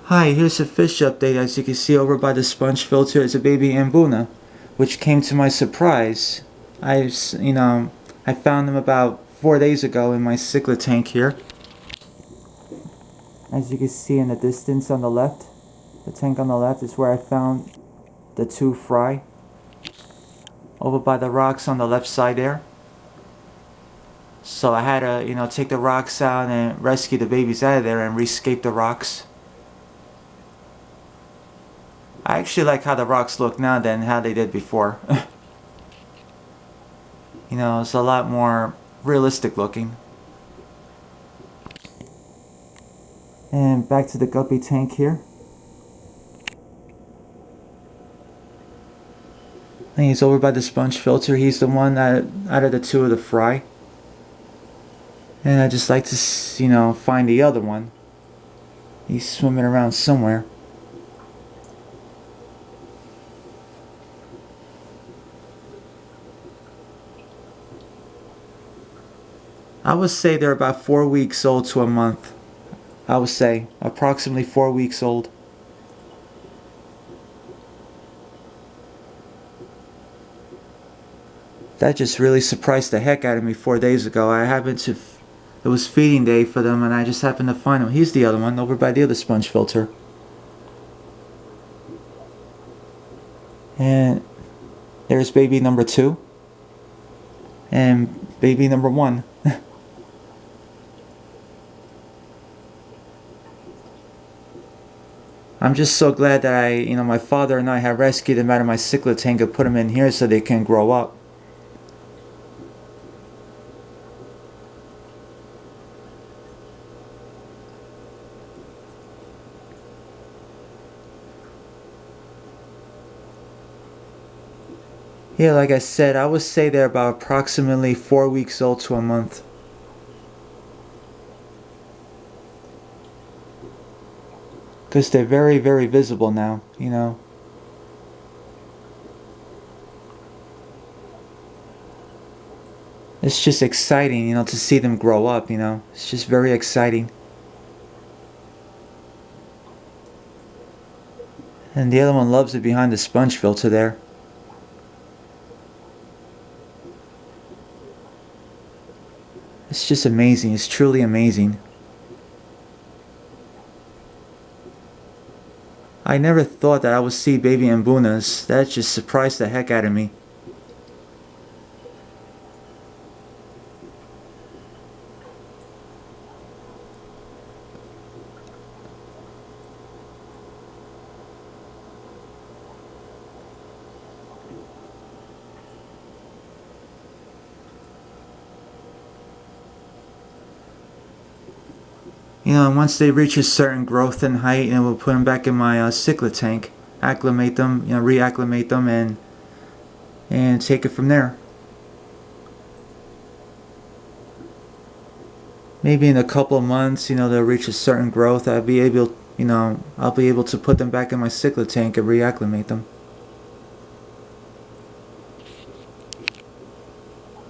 Hi, here's a fish update. As you can see over by the sponge filter is a baby Mbuna, which came to my surprise. I found them about 4 days ago in my cichlid tank here. As you can see in the distance on the left, the tank on the left is where I found the two fry. Over by the rocks on the left side there. So I had to, take the rocks out and rescue the babies out of there and rescape the rocks. I actually like how the rocks look now than how they did before. It's a lot more realistic looking. And back to the guppy tank here. And he's over by the sponge filter. He's the one that out of the two of the fry. And I just like to, find the other one. He's swimming around somewhere. I would say they're about 4 weeks old to a month. I would say approximately 4 weeks old. That just really surprised the heck out of me 4 days ago. It was feeding day for them and I just happened to find him. He's the other one over by the other sponge filter. And there's baby number 2. And baby number 1. I'm just so glad that my father and I have rescued them out of my cichlid tank and put them in here so they can grow up. Yeah, like I said, I would say they're about approximately 4 weeks old to a month. Because they're very, very visible now, It's just exciting, to see them grow up, It's just very exciting. And the other one loves it behind the sponge filter there. It's just amazing. It's truly amazing. I never thought that I would see baby Mbunas. That just surprised the heck out of me. And once they reach a certain growth and height, we'll put them back in my cichlid tank, acclimate them, reacclimate them, and take it from there. Maybe in a couple of months, they'll reach a certain growth. I'll be able to put them back in my cichlid tank and reacclimate them.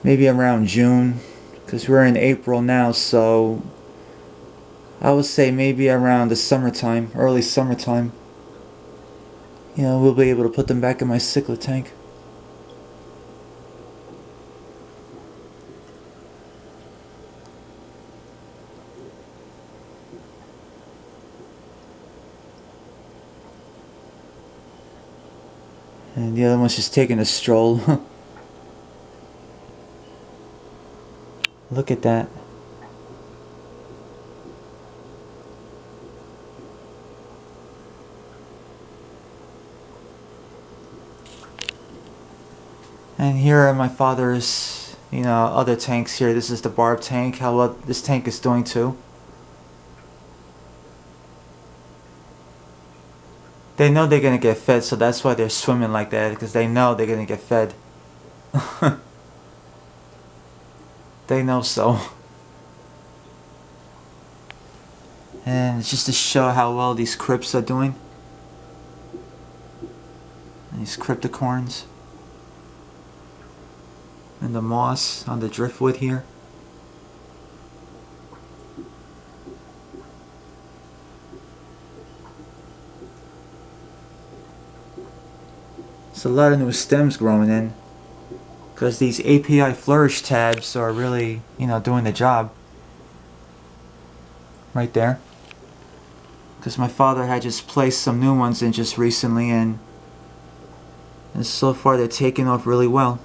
Maybe around June, because we're in April now, so I would say maybe around the summertime, early summertime. We'll be able to put them back in my cichlid tank. And the other one's just taking a stroll. Look at that. And here are my father's, other tanks here. This is the barb tank. How well this tank is doing too. They know they're gonna get fed, so that's why they're swimming like that, because they know they're gonna get fed. They know so. And it's just to show how well these crypts are doing. These cryptocorns. And the moss on the driftwood here. There's a lot of new stems growing in. Because these API flourish tabs are really, doing the job. Right there. Because my father had just placed some new ones in just recently, and so far they're taking off really well.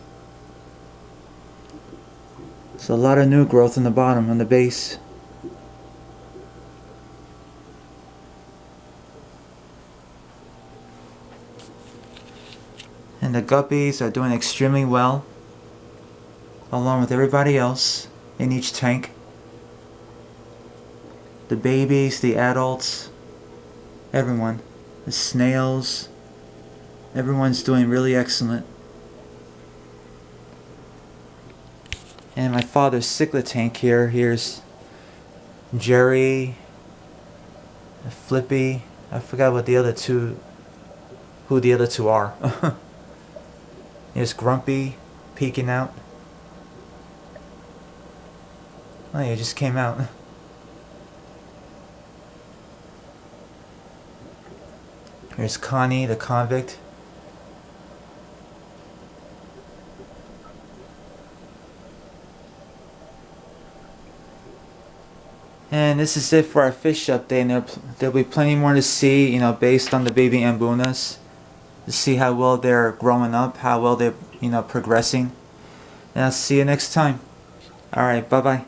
So a lot of new growth in the bottom, on the base. And the guppies are doing extremely well, along with everybody else in each tank. The babies, the adults, everyone. The snails, everyone's doing really excellent. And my father's cichlid tank here, here's Jerry, Flippy, I forgot what the other two, who the other two are. Here's Grumpy peeking out. Oh yeah, it just came out. Here's Connie, the convict. And this is it for our fish update. And there'll be plenty more to see, based on the baby Mbunas, to see how well they're growing up, how well they're, progressing. And I'll see you next time. Alright, bye-bye.